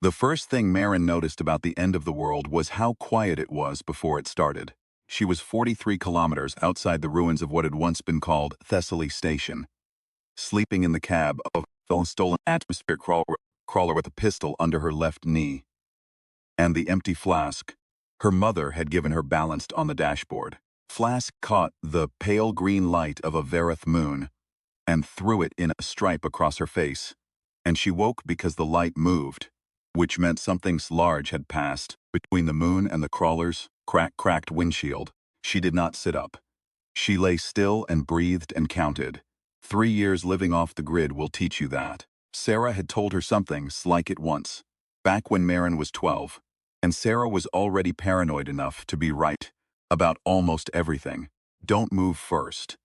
The first thing Marin noticed about the end of the world was how quiet it was before it started. She was 43 kilometers outside the ruins of what had once been called Thessaly Station, sleeping in the cab of a stolen atmosphere crawler with a pistol under her left knee. And the empty flask her mother had given her balanced on the dashboard. Flask caught the pale green light of a Vareth moon and threw it in a stripe across her face, and she woke because the light moved, which meant something large had passed between the moon and the crawler's cracked windshield. She did not sit up. She lay still and breathed and counted. 3 years living off the grid will teach you that. Sarah had told her something like it once, back when Marin was 12, and Sarah was already paranoid enough to be right about almost everything. Don't move first.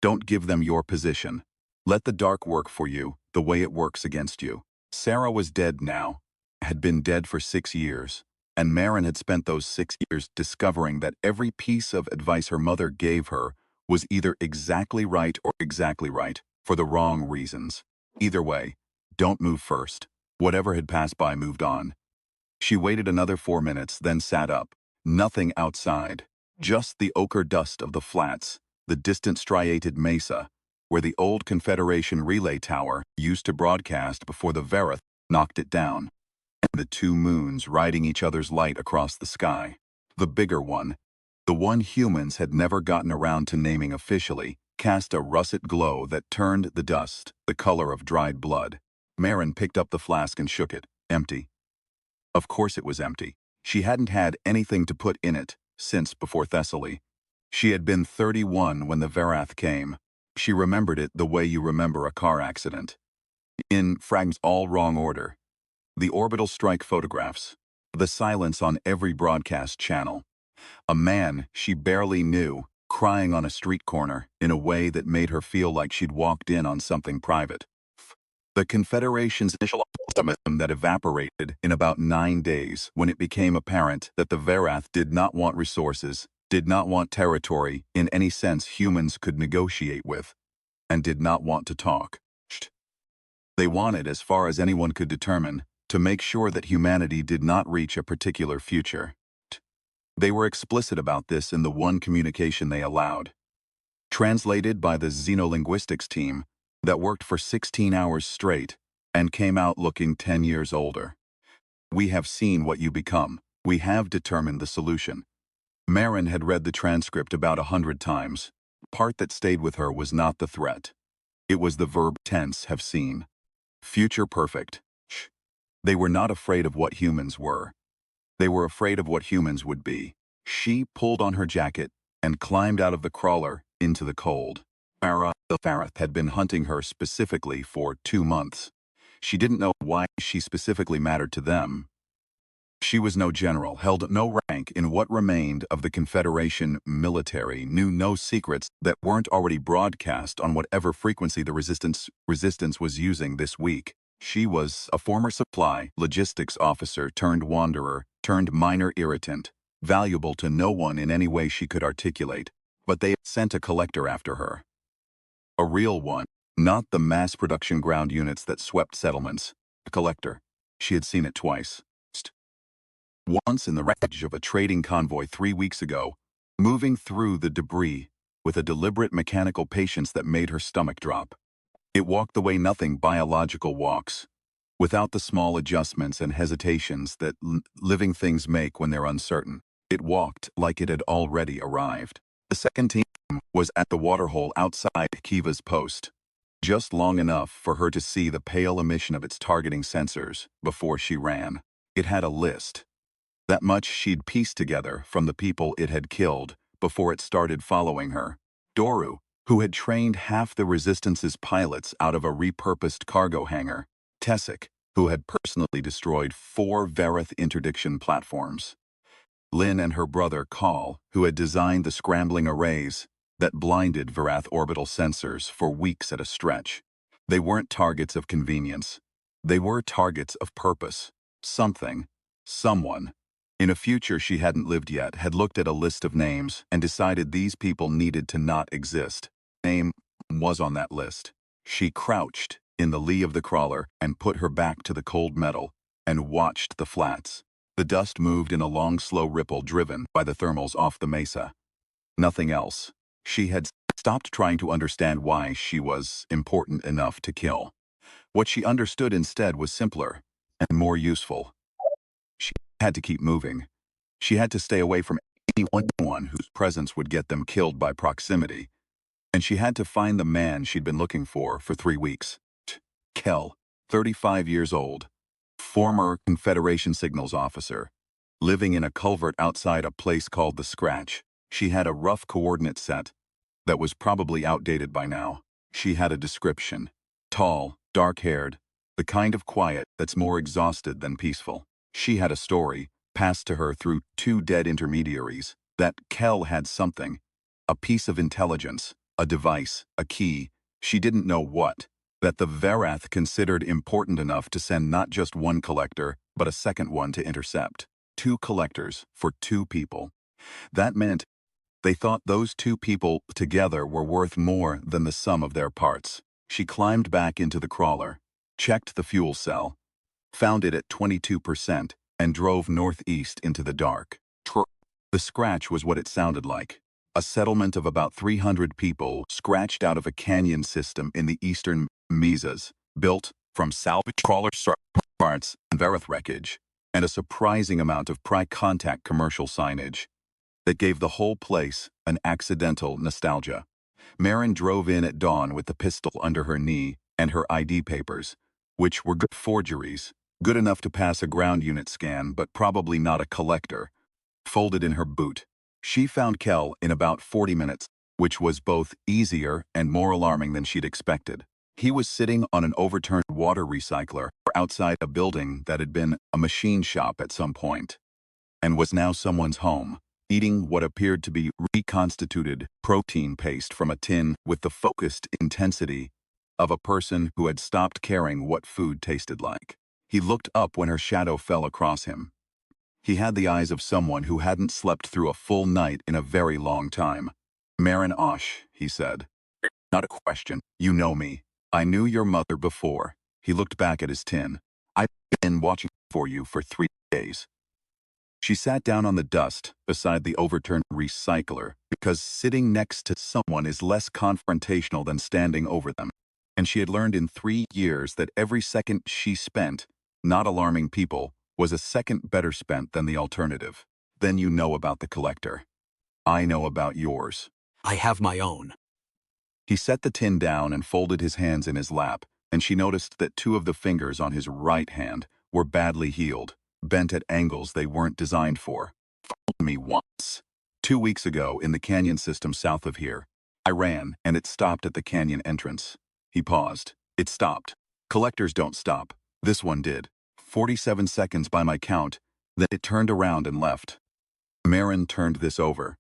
Don't give them your position. Let the dark work for you the way it works against you. Sarah was dead now, had been dead for 6 years, and Marin had spent those 6 years discovering that every piece of advice her mother gave her was either exactly right or exactly right for the wrong reasons. Either way, don't move first. Whatever had passed by moved on. She waited another 4 minutes, then sat up. Nothing outside, just the ochre dust of the flats, the distant striated mesa, where the old Confederation relay tower used to broadcast before the Vareth knocked it down, and the 2 moons riding each other's light across the sky. The bigger one, the one humans had never gotten around to naming officially, cast a russet glow that turned the dust the color of dried blood. Marin picked up the flask and shook it. Empty. Of course it was empty. She hadn't had anything to put in it since before Thessaly. She had been 31 when the Varath came. She remembered it the way you remember a car accident. In fragments all wrong order. The orbital strike photographs. The silence on every broadcast channel. A man she barely knew, crying on a street corner in a way that made her feel like she'd walked in on something private. The Confederation's initial optimism that evaporated in about 9 days when it became apparent that the Varath did not want resources, did not want territory in any sense humans could negotiate with, and did not want to talk. They wanted, as far as anyone could determine, to make sure that humanity did not reach a particular future. They were explicit about this in the one communication they allowed, translated by the xenolinguistics team that worked for 16 hours straight and came out looking 10 years older. We have seen what you become. We have determined the solution. Marin had read the transcript about 100 times. The part that stayed with her was not the threat. It was the verb tense have seen. Future perfect. They were not afraid of what humans were. They were afraid of what humans would be. She pulled on her jacket and climbed out of the crawler into the cold. The Varath had been hunting her specifically for 2 months. She didn't know why she specifically mattered to them. She was no general, held no rank in what remained of the Confederation military, knew no secrets that weren't already broadcast on whatever frequency the resistance was using this week. She was a former supply logistics officer turned wanderer, turned minor irritant, valuable to no one in any way she could articulate, but they had sent a collector after her. A real one, not the mass production ground units that swept settlements. A collector. She had seen it twice. Once in the wreckage of a trading convoy 3 weeks ago, moving through the debris with a deliberate mechanical patience that made her stomach drop. It walked the way nothing biological walks, without the small adjustments and hesitations that living things make when they're uncertain. It walked like it had already arrived. The second team was at the waterhole outside Kiva's post, just long enough for her to see the pale emission of its targeting sensors before she ran. It had a list. That much she'd pieced together from the people it had killed before it started following her. Doru, who had trained half the Resistance's pilots out of a repurposed cargo hangar. Tessic, who had personally destroyed 4 Vareth interdiction platforms. Lynn and her brother Call, who had designed the scrambling arrays that blinded Varath orbital sensors for weeks at a stretch. They weren't targets of convenience. They were targets of purpose. Something, someone, in a future she hadn't lived yet, had looked at a list of names and decided these people needed to not exist. Name was on that list. She crouched in the lee of the crawler and put her back to the cold metal, and watched the flats. The dust moved in a long, slow ripple driven by the thermals off the mesa. Nothing else. She had stopped trying to understand why she was important enough to kill. What she understood instead was simpler and more useful. She had to keep moving. She had to stay away from anyone whose presence would get them killed by proximity. And she had to find the man she'd been looking for 3 weeks. Kell, 35 years old, former Confederation signals officer, living in a culvert outside a place called the Scratch. She had a rough coordinate set that was probably outdated by now. She had a description. Tall, dark-haired, the kind of quiet that's more exhausted than peaceful. She had a story, passed to her through 2 dead intermediaries, that Kell had something, a piece of intelligence, a device, a key, she didn't know what, that the Varath considered important enough to send not just one collector, but a second one to intercept. 2 collectors for 2 people. That meant they thought those 2 people together were worth more than the sum of their parts. She climbed back into the crawler, checked the fuel cell, found it at 22%, and drove northeast into the dark. The Scratch was what it sounded like. A settlement of about 300 people scratched out of a canyon system in the eastern mesas, built from salvage crawler parts and Varath wreckage, and a surprising amount of pri-contact commercial signage that gave the whole place an accidental nostalgia. Marin drove in at dawn with the pistol under her knee and her ID papers, which were good forgeries, good enough to pass a ground unit scan but probably not a collector, folded in her boot. She found Kell in about 40 minutes, which was both easier and more alarming than she'd expected. He was sitting on an overturned water recycler outside a building that had been a machine shop at some point, and was now someone's home, eating what appeared to be reconstituted protein paste from a tin with the focused intensity of a person who had stopped caring what food tasted like. He looked up when her shadow fell across him. He had the eyes of someone who hadn't slept through a full night in a very long time. Marin Osh, he said. Not a question. You know me. I knew your mother before. He looked back at his tin. I've been watching for you for 3 days. She sat down on the dust beside the overturned recycler because sitting next to someone is less confrontational than standing over them. And she had learned in 3 years that every second she spent, not alarming people, was a second better spent than the alternative. Then you know about the collector. I know about yours. I have my own. He set the tin down and folded his hands in his lap, and she noticed that 2 of the fingers on his right hand were badly healed, bent at angles they weren't designed for. Followed me once. 2 weeks ago in the canyon system south of here. I ran, and it stopped at the canyon entrance. He paused. It stopped. Collectors don't stop. This one did. 47 seconds by my count, then it turned around and left. Marin turned this over.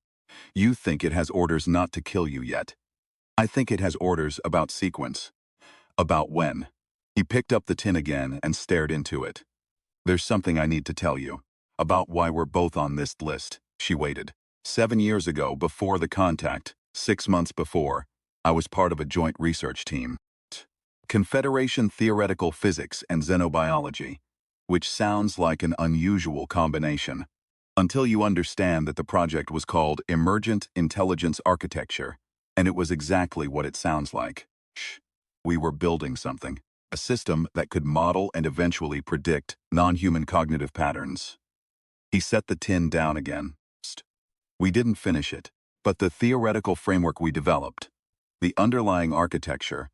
You think it has orders not to kill you yet. I think it has orders about sequence. About when. He picked up the tin again and stared into it. There's something I need to tell you. About why we're both on this list. She waited. 7 years ago, before the contact, 6 months before, I was part of a joint research team. Confederation Theoretical Physics and Xenobiology, which sounds like an unusual combination, until you understand that the project was called Emergent Intelligence Architecture, and it was exactly what it sounds like. We were building something, a system that could model and eventually predict non-human cognitive patterns. He set the tin down again. We didn't finish it, but the theoretical framework we developed, the underlying architecture,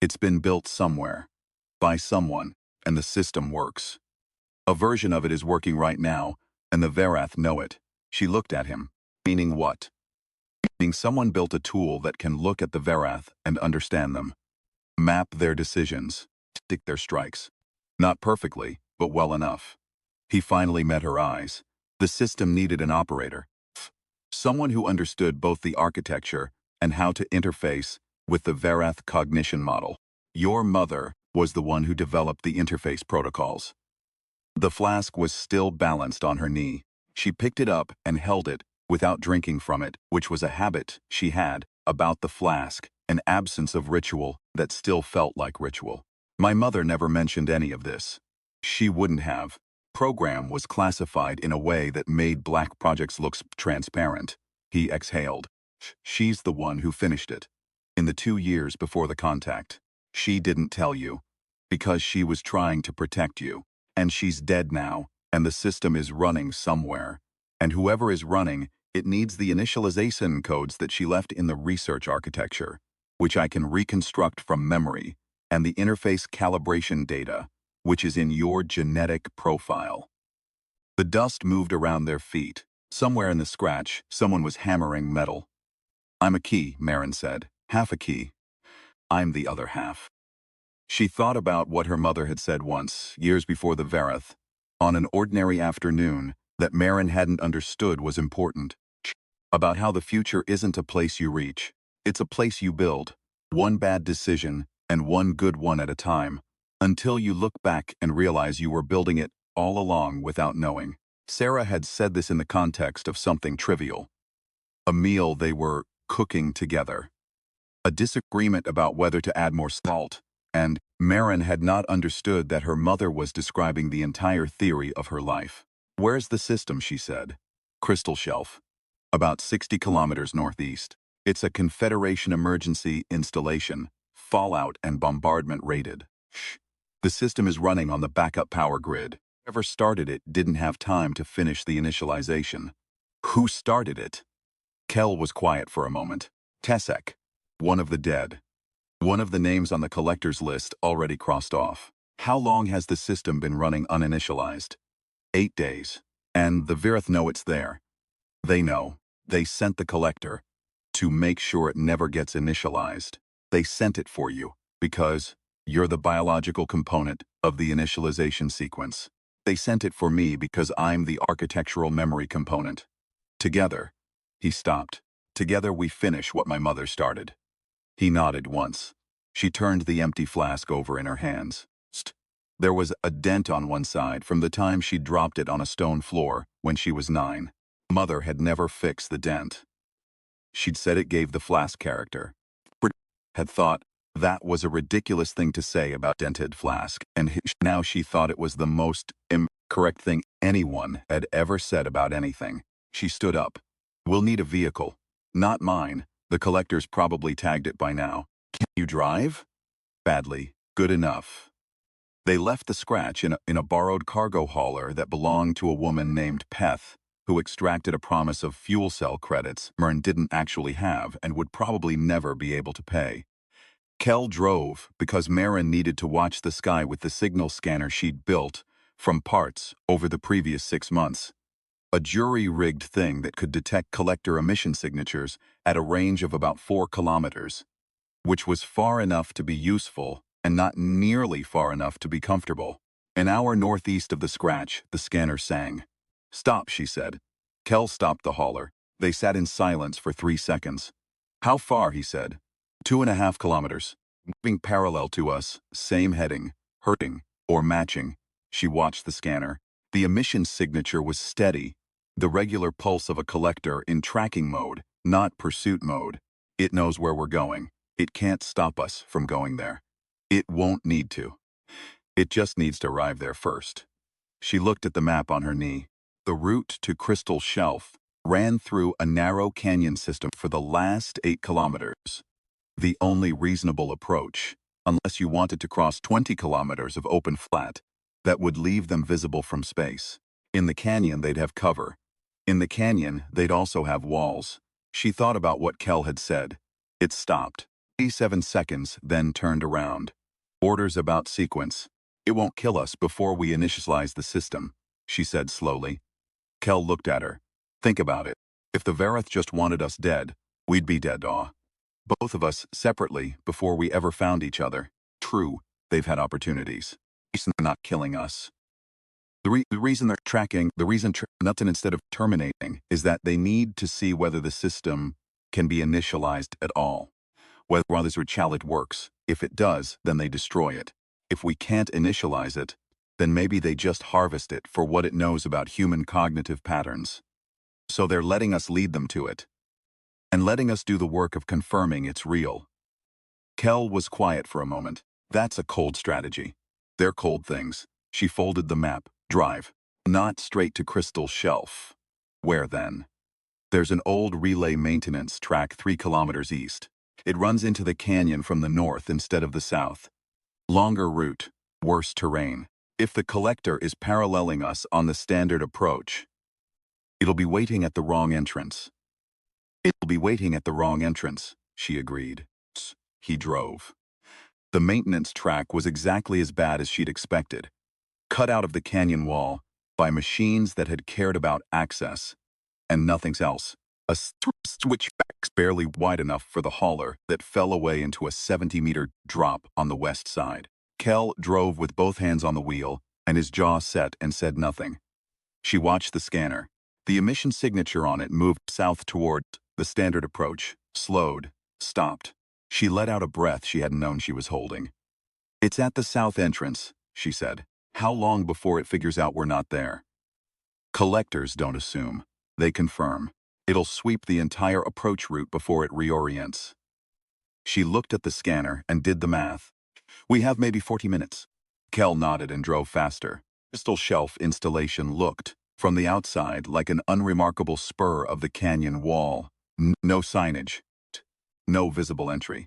it's been built somewhere, by someone, and the system works. A version of it is working right now, and the Varath know it. She looked at him. Meaning what? Meaning someone built a tool that can look at the Varath and understand them. Map their decisions. Stick their strikes. Not perfectly, but well enough. He finally met her eyes. The system needed an operator. Someone who understood both the architecture and how to interface with the Varath cognition model. Your mother was the one who developed the interface protocols. The flask was still balanced on her knee. She picked it up and held it without drinking from it, which was a habit she had about the flask, an absence of ritual that still felt like ritual. My mother never mentioned any of this. She wouldn't have. Program was classified in a way that made black projects look transparent. He exhaled. She's the one who finished it. In the 2 years before the contact. She didn't tell you. Because she was trying to protect you. And she's dead now, and the system is running somewhere. And whoever is running, it needs the initialization codes that she left in the research architecture, which I can reconstruct from memory, and the interface calibration data, which is in your genetic profile. The dust moved around their feet. Somewhere in the scratch, someone was hammering metal. I'm a key, Marin said. Half a key. I'm the other half. She thought about what her mother had said once, years before the Vareth, on an ordinary afternoon, that Marin hadn't understood was important. About how the future isn't a place you reach. It's a place you build. One bad decision, and one good one at a time. Until you look back and realize you were building it all along without knowing. Sarah had said this in the context of something trivial. A meal they were cooking together. A disagreement about whether to add more salt. And Marin had not understood that her mother was describing the entire theory of her life. Where's the system, she said. Crystal Shelf. About 60 kilometers northeast. It's a Confederation emergency installation, fallout and bombardment rated. The system is running on the backup power grid. Whoever started it didn't have time to finish the initialization. Who started it? Kel was quiet for a moment. Tesek. One of the dead. One of the names on the collector's list already crossed off. How long has the system been running uninitialized? 8 days. And the Virith know it's there. They know. They sent the collector. To make sure it never gets initialized. They sent it for you, because you're the biological component of the initialization sequence. They sent it for me because I'm the architectural memory component. Together, he stopped. Together we finish what my mother started. He nodded once. She turned the empty flask over in her hands. There was a dent on one side from the time she dropped it on a stone floor when she was 9. Mother had never fixed the dent. She'd said it gave the flask character. Had thought that was a ridiculous thing to say about dented flask, and now she thought it was the most incorrect thing anyone had ever said about anything. She stood up. We'll need a vehicle. Not mine. The collector's probably tagged it by now. Can you drive? Badly. Good enough. They left the scratch in a borrowed cargo hauler that belonged to a woman named Peth, who extracted a promise of fuel cell credits Mern didn't actually have and would probably never be able to pay. Kel drove because Marin needed to watch the sky with the signal scanner she'd built from parts over the previous 6 months. A jury-rigged thing that could detect collector emission signatures at a range of about 4 kilometers, which was far enough to be useful and not nearly far enough to be comfortable. An hour northeast of the scratch, the scanner sang. Stop, she said. Kel stopped the hauler. They sat in silence for 3 seconds. How far, he said. 2.5 kilometers. Moving parallel to us, same heading, hurting, or matching. She watched the scanner. The emission signature was steady, the regular pulse of a collector in tracking mode, not pursuit mode. It knows where we're going. It can't stop us from going there. It won't need to. It just needs to arrive there first. She looked at the map on her knee. The route to Crystal Shelf ran through a narrow canyon system for the last 8 kilometers. The only reasonable approach, unless you wanted to cross 20 kilometers of open flat, that would leave them visible from space. In the canyon, they'd have cover. In the canyon, they'd also have walls. She thought about what Kel had said. It stopped. 7 seconds, then turned around. Orders about sequence. It won't kill us before we initialize the system, she said slowly. Kel looked at her. Think about it. If the Vareth just wanted us dead, we'd be dead, both of us separately before we ever found each other. True, they've had opportunities. They're not killing us. The reason they're tracking, nothing instead of terminating, is that they need to see whether the system can be initialized at all. Whether this challenge works. If it does, then they destroy it. If we can't initialize it, then maybe they just harvest it for what it knows about human cognitive patterns. So they're letting us lead them to it. And letting us do the work of confirming it's real. Kel was quiet for a moment. That's a cold strategy. They're cold things. She folded the map. Drive. Not straight to Crystal Shelf. Where then? There's an old relay maintenance track 3 kilometers east. It runs into the canyon from the north instead of the south. Longer route, worse terrain. If the collector is paralleling us on the standard approach, it'll be waiting at the wrong entrance. It'll be waiting at the wrong entrance, she agreed. He drove. The maintenance track was exactly as bad as she'd expected. Cut out of the canyon wall by machines that had cared about access and nothing else. A switchback barely wide enough for the hauler that fell away into a 70-meter drop on the west side. Kel drove with both hands on the wheel, and his jaw set and said nothing. She watched the scanner. The emission signature on it moved south toward the standard approach, slowed, stopped. She let out a breath she hadn't known she was holding. It's at the south entrance, she said. How long before it figures out we're not there? Collectors don't assume. They confirm. It'll sweep the entire approach route before it reorients. She looked at the scanner and did the math. We have maybe 40 minutes. Kel nodded and drove faster. Crystal Shelf installation looked, from the outside, like an unremarkable spur of the canyon wall. No signage. No visible entry.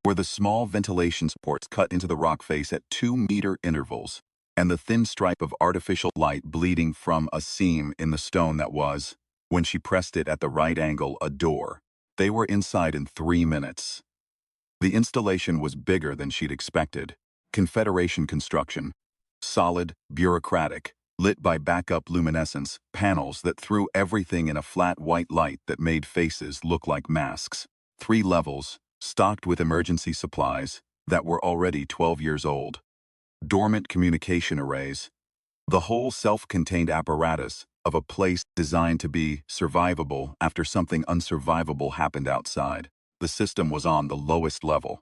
Where the small ventilation ports cut into the rock face at 2-meter intervals, and the thin stripe of artificial light bleeding from a seam in the stone that was, when she pressed it at the right angle, a door. They were inside in 3 minutes. The installation was bigger than she'd expected. Confederation construction. Solid, bureaucratic, lit by backup luminescence, panels that threw everything in a flat white light that made faces look like masks. 3 levels, stocked with emergency supplies that were already 12 years old. Dormant communication arrays. The whole self-contained apparatus of a place designed to be survivable after something unsurvivable happened outside. The system was on the lowest level.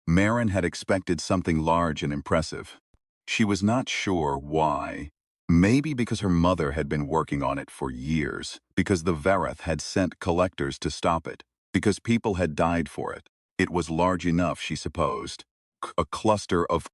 Marin had expected something large and impressive. She was not sure why. Maybe because her mother had been working on it for years, because the Verith had sent collectors to stop it, because people had died for it. It was large enough, she supposed. A cluster of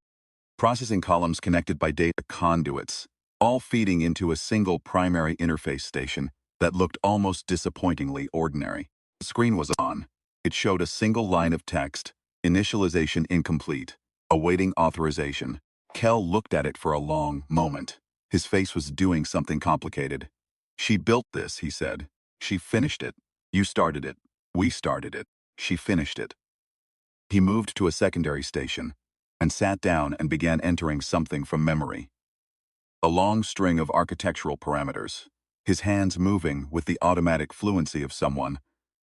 processing columns connected by data conduits, all feeding into a single primary interface station that looked almost disappointingly ordinary. The screen was on. It showed a single line of text, initialization incomplete, awaiting authorization. Kel looked at it for a long moment. His face was doing something complicated. She built this, he said. She finished it. You started it. We started it. She finished it. He moved to a secondary station and sat down and began entering something from memory. A long string of architectural parameters, his hands moving with the automatic fluency of someone,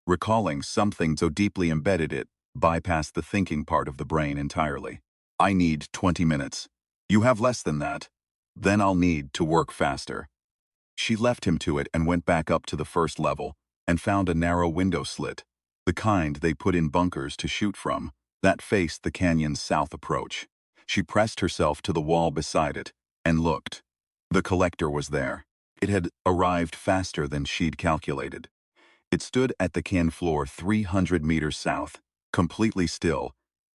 recalling something so deeply embedded it bypassed the thinking part of the brain entirely. I need 20 minutes. You have less than that. Then I'll need to work faster. She left him to it and went back up to the first level and found a narrow window slit, the kind they put in bunkers to shoot from, that faced the canyon's south approach. She pressed herself to the wall beside it and looked. The collector was there. It had arrived faster than she'd calculated. It stood at the can floor 300 meters south, completely still,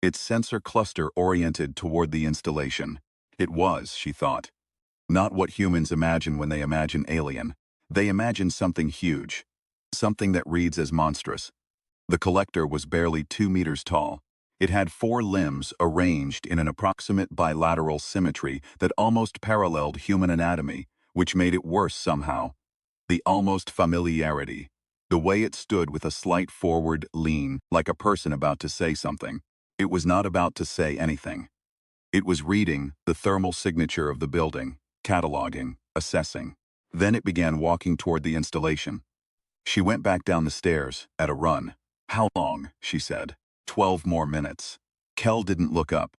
its sensor cluster oriented toward the installation. It was, she thought, not what humans imagine when they imagine alien. They imagine something huge, something that reads as monstrous. The collector was barely 2 meters tall. It had 4 limbs arranged in an approximate bilateral symmetry that almost paralleled human anatomy, which made it worse somehow. The almost familiarity. The way it stood with a slight forward lean, like a person about to say something. It was not about to say anything. It was reading the thermal signature of the building, cataloging, assessing. Then it began walking toward the installation. She went back down the stairs, at a run. How long? She said. 12 more minutes. Kel didn't look up.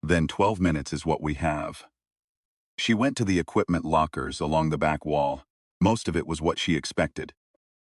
Then 12 minutes is what we have. She went to the equipment lockers along the back wall. Most of it was what she expected.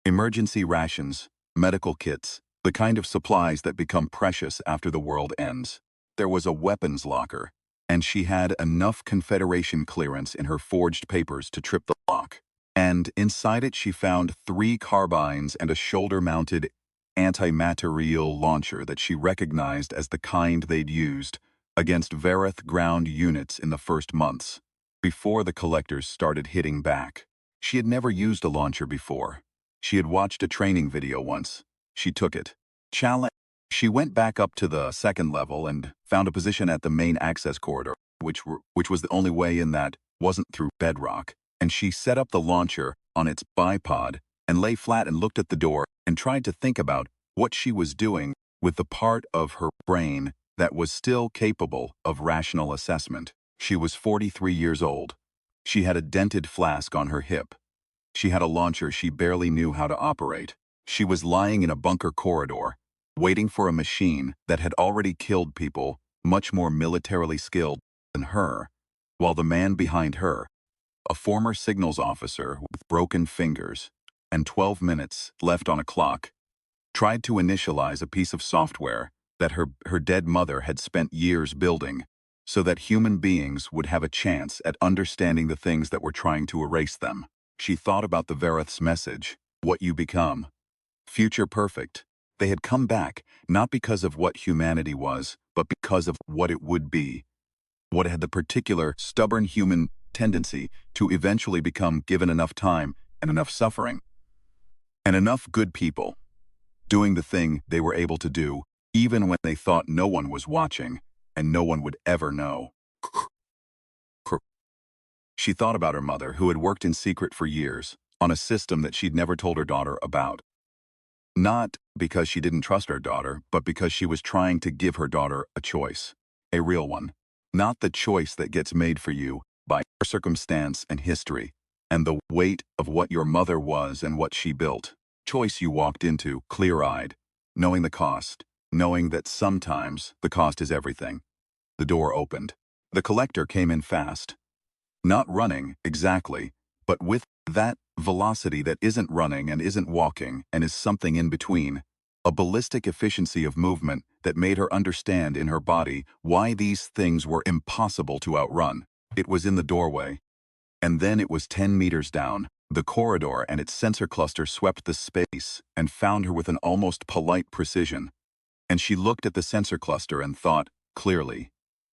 Emergency rations, medical kits, the kind of supplies that become precious after the world ends. There was a weapons locker, and she had enough Confederation clearance in her forged papers to trip the lock. And inside it she found 3 carbines and a shoulder-mounted anti-materiel launcher that she recognized as the kind they'd used against Vareth ground units in the first months, before the collectors started hitting back. She had never used a launcher before. She had watched a training video once. She took it. Challenge. She went back up to the second level and found a position at the main access corridor, which was the only way in that wasn't through bedrock. And she set up the launcher on its bipod and lay flat and looked at the door and tried to think about what she was doing with the part of her brain that was still capable of rational assessment. She was 43 years old. She had a dented flask on her hip. She had a launcher she barely knew how to operate. She was lying in a bunker corridor, waiting for a machine that had already killed people much more militarily skilled than her, while the man behind her, a former signals officer with broken fingers and 12 minutes left on a clock, tried to initialize a piece of software that her dead mother had spent years building so that human beings would have a chance at understanding the things that were trying to erase them. She thought about the Vareth's message, what you become. Future perfect. They had come back, not because of what humanity was, but because of what it would be. What had the particular, stubborn human tendency to eventually become given enough time and enough suffering. And enough good people, doing the thing they were able to do, even when they thought no one was watching, and no one would ever know. She thought about her mother, who had worked in secret for years, on a system that she'd never told her daughter about. Not because she didn't trust her daughter, but because she was trying to give her daughter a choice. A real one. Not the choice that gets made for you by circumstance and history, and the weight of what your mother was and what she built. Choice you walked into, clear-eyed, knowing the cost, knowing that sometimes the cost is everything. The door opened. The collector came in fast. Not running, exactly, but with that velocity that isn't running and isn't walking and is something in between. A ballistic efficiency of movement that made her understand in her body why these things were impossible to outrun. It was in the doorway. And then it was 10 meters down. The corridor and its sensor cluster swept the space and found her with an almost polite precision. And she looked at the sensor cluster and thought, clearly,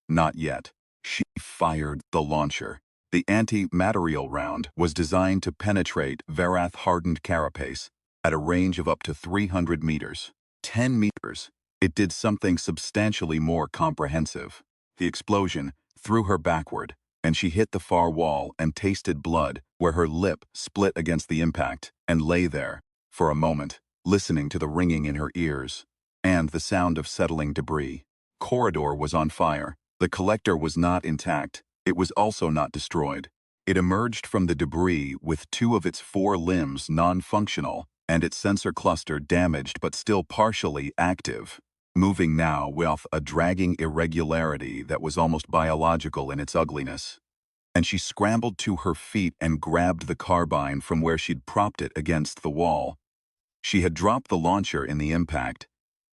not yet. She fired the launcher. The anti-material round was designed to penetrate Varath-hardened carapace at a range of up to 300 meters. 10 meters. It did something substantially more comprehensive. The explosion threw her backward, and she hit the far wall and tasted blood where her lip split against the impact and lay there, for a moment, listening to the ringing in her ears and the sound of settling debris. Corridor was on fire. The collector was not intact. It was also not destroyed. It emerged from the debris with 2 of its 4 limbs non-functional and its sensor cluster damaged but still partially active, moving now with a dragging irregularity that was almost biological in its ugliness. And she scrambled to her feet and grabbed the carbine from where she'd propped it against the wall. She had dropped the launcher in the impact,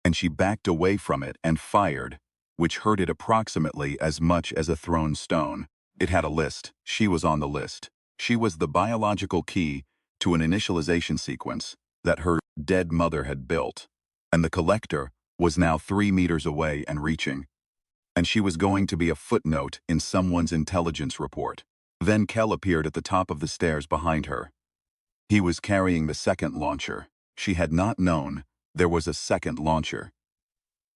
and she backed away from it and fired, which hurt it approximately as much as a thrown stone. It had a list. She was on the list. She was the biological key to an initialization sequence that her dead mother had built, and the collector was now 3 meters away and reaching. And she was going to be a footnote in someone's intelligence report. Then Kel appeared at the top of the stairs behind her. He was carrying the second launcher. She had not known there was a second launcher.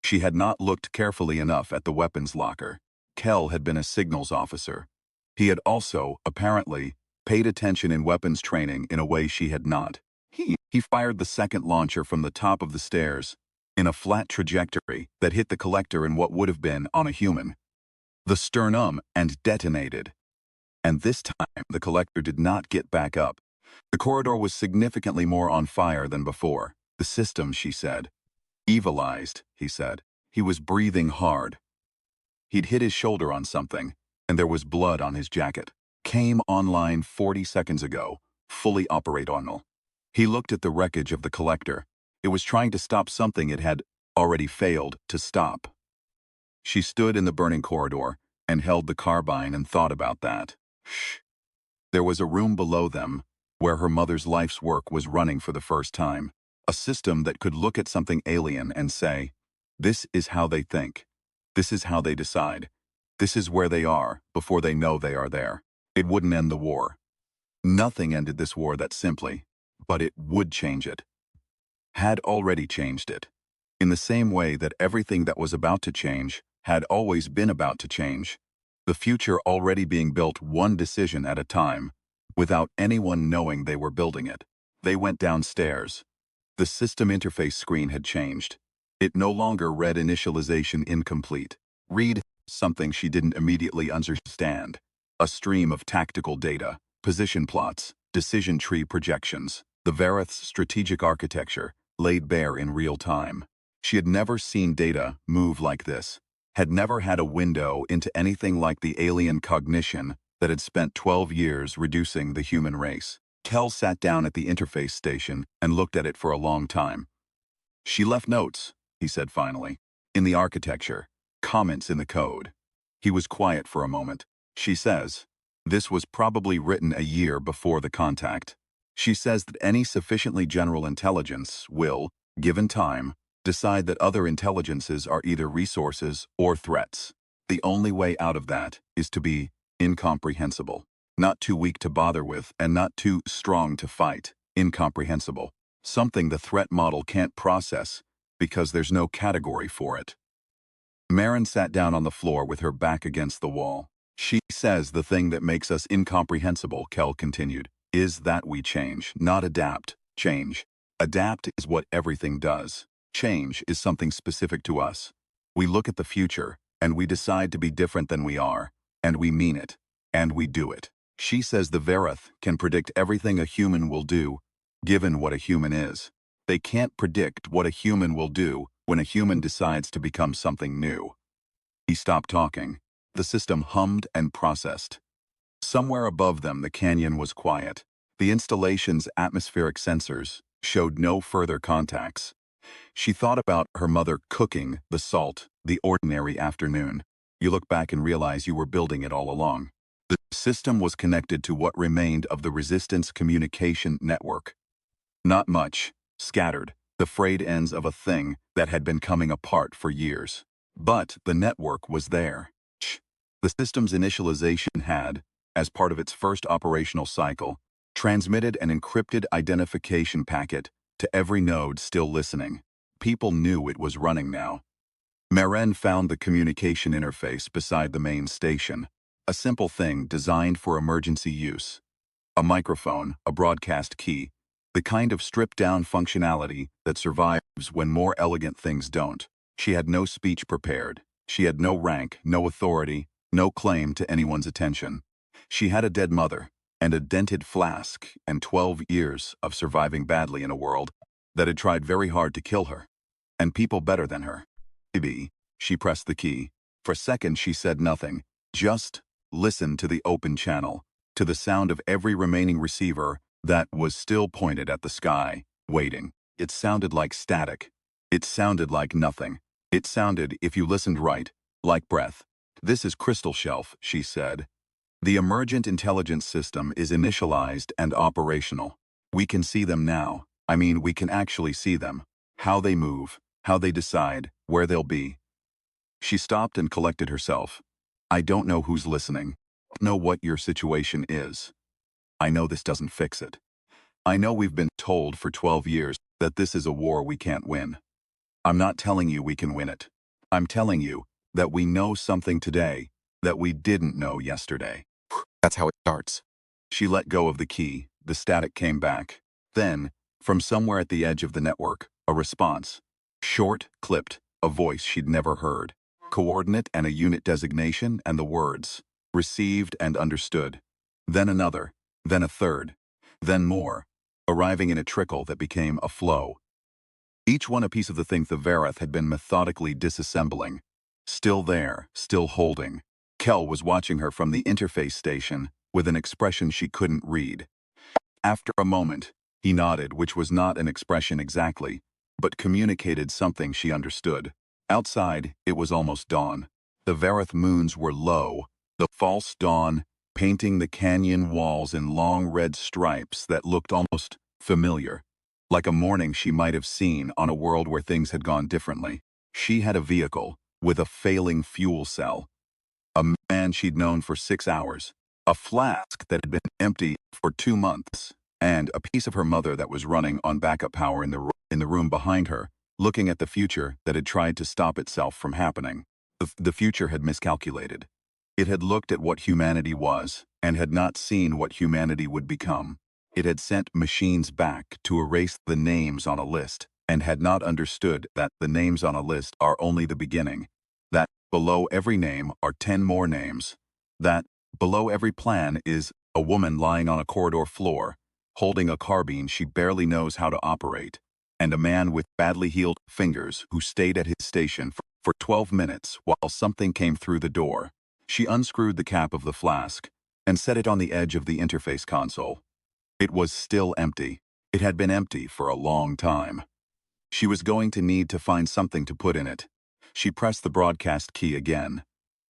She had not looked carefully enough at the weapons locker. Kel had been a signals officer. He had also, apparently, paid attention in weapons training in a way she had not. He fired the second launcher from the top of the stairs in a flat trajectory that hit the collector in what would have been on a human. The sternum and detonated. And this time, the collector did not get back up. The corridor was significantly more on fire than before. The system, she said. Evilized, he said. He was breathing hard. He'd hit his shoulder on something, and there was blood on his jacket. Came online 40 seconds ago, fully operational. He looked at the wreckage of the collector. It was trying to stop something it had already failed to stop. She stood in the burning corridor and held the carbine and thought about that. Shh. There was a room below them where her mother's life's work was running for the first time. A system that could look at something alien and say, this is how they think. This is how they decide. This is where they are before they know they are there. It wouldn't end the war. Nothing ended this war that simply, but it would change it. Had already changed it. In the same way that everything that was about to change had always been about to change. The future already being built one decision at a time, without anyone knowing they were building it. They went downstairs. The system interface screen had changed. It no longer read initialization incomplete. Read something she didn't immediately understand. A stream of tactical data, position plots, decision tree projections, the Vareth's strategic architecture, laid bare in real time. She had never seen data move like this, had never had a window into anything like the alien cognition that had spent 12 years reducing the human race. Kel sat down at the interface station and looked at it for a long time. She left notes, he said finally, in the architecture, comments in the code. He was quiet for a moment. She says, this was probably written a year before the contact. She says that any sufficiently general intelligence will, given time, decide that other intelligences are either resources or threats. The only way out of that is to be incomprehensible. Not too weak to bother with and not too strong to fight. Incomprehensible. Something the threat model can't process because there's no category for it. Marin sat down on the floor with her back against the wall. She says the thing that makes us incomprehensible, Kel continued, is that we change, not adapt. Change. Adapt is what everything does. Change is something specific to us. We look at the future, and we decide to be different than we are, and we mean it, and we do it. She says the Vareth can predict everything a human will do, given what a human is. They can't predict what a human will do when a human decides to become something new. He stopped talking. The system hummed and processed. Somewhere above them, the canyon was quiet. The installation's atmospheric sensors showed no further contacts. She thought about her mother cooking the salt the ordinary afternoon. You look back and realize you were building it all along. The system was connected to what remained of the resistance communication network. Not much, scattered, the frayed ends of a thing that had been coming apart for years. But the network was there. The system's initialization had, as part of its first operational cycle, transmitted an encrypted identification packet to every node still listening. People knew it was running now. Marin found the communication interface beside the main station, a simple thing designed for emergency use. A microphone, a broadcast key, the kind of stripped-down functionality that survives when more elegant things don't. She had no speech prepared. She had no rank, no authority, no claim to anyone's attention. She had a dead mother, and a dented flask, and 12 years of surviving badly in a world that had tried very hard to kill her, and people better than her. Maybe, she pressed the key. For a second she said nothing, just listened to the open channel, to the sound of every remaining receiver that was still pointed at the sky, waiting. It sounded like static. It sounded like nothing. It sounded, if you listened right, like breath. This is Crystal Shelf, she said. The emergent intelligence system is initialized and operational. We can see them now. I mean, we can actually see them. How they move, how they decide, where they'll be. She stopped and collected herself. I don't know who's listening. I don't know what your situation is. I know this doesn't fix it. I know we've been told for 12 years that this is a war we can't win. I'm not telling you we can win it. I'm telling you that we know something today that we didn't know yesterday. That's how it starts. She let go of the key. The static came back. Then, from somewhere at the edge of the network, a response. Short, clipped, a voice she'd never heard. Coordinate and a unit designation and the words. Received and understood. Then another. Then a third. Then more. Arriving in a trickle that became a flow. Each one a piece of the thing the Vareth had been methodically disassembling. Still there, still holding. Kel was watching her from the interface station with an expression she couldn't read. After a moment, he nodded, which was not an expression exactly, but communicated something she understood. Outside, it was almost dawn. The Vareth moons were low, the false dawn painting the canyon walls in long red stripes that looked almost familiar, like a morning she might have seen on a world where things had gone differently. She had a vehicle, with a failing fuel cell, a man she'd known for 6 hours, a flask that had been empty for 2 months, and a piece of her mother that was running on backup power in the room behind her, looking at the future that had tried to stop itself from happening. The future had miscalculated. It had looked at what humanity was and had not seen what humanity would become. It had sent machines back to erase the names on a list and had not understood that the names on a list are only the beginning, that below every name are 10 more names, that below every plan is a woman lying on a corridor floor, holding a carbine she barely knows how to operate, and a man with badly healed fingers who stayed at his station for 12 minutes while something came through the door. She unscrewed the cap of the flask and set it on the edge of the interface console. It was still empty. It had been empty for a long time. She was going to need to find something to put in it. She pressed the broadcast key again.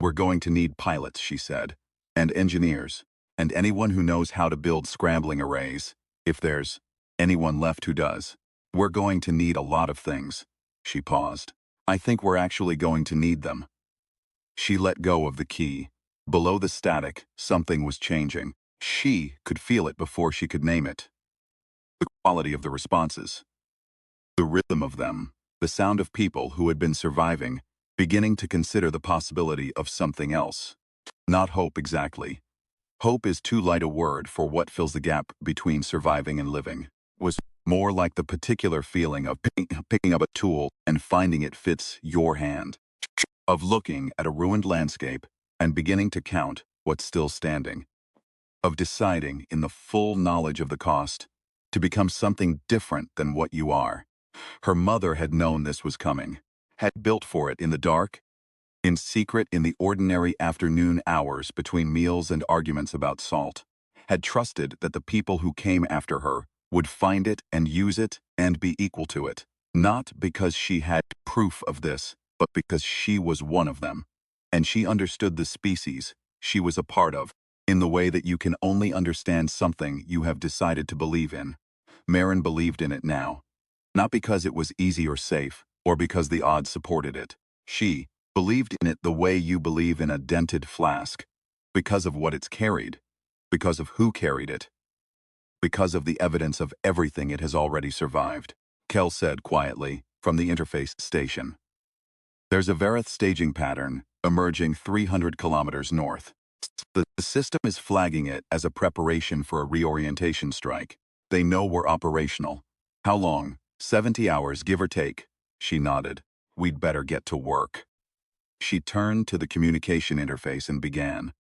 "We're going to need pilots," she said, "and engineers, and anyone who knows how to build scrambling arrays, if there's anyone left who does. We're going to need a lot of things." She paused. "I think we're actually going to need them." She let go of the key. Below the static, something was changing. She could feel it before she could name it. The quality of the responses. The rhythm of them. The sound of people who had been surviving, beginning to consider the possibility of something else. Not hope exactly. Hope is too light a word for what fills the gap between surviving and living. It was more like the particular feeling of picking up a tool and finding it fits your hand, of looking at a ruined landscape and beginning to count what's still standing, of deciding in the full knowledge of the cost to become something different than what you are. Her mother had known this was coming, had built for it in the dark, in secret in the ordinary afternoon hours between meals and arguments about salt, had trusted that the people who came after her would find it and use it and be equal to it, not because she had proof of this, but because she was one of them. And she understood the species she was a part of in the way that you can only understand something you have decided to believe in. Marin believed in it now, not because it was easy or safe, or because the odds supported it. She believed in it the way you believe in a dented flask, because of what it's carried, because of who carried it, because of the evidence of everything it has already survived. Kel said quietly from the interface station. "There's a Vareth staging pattern emerging 300 kilometers north. The system is flagging it as a preparation for a reorientation strike. They know we're operational. How long? 70 hours, give or take." She nodded. "We'd better get to work." She turned to the communication interface and began.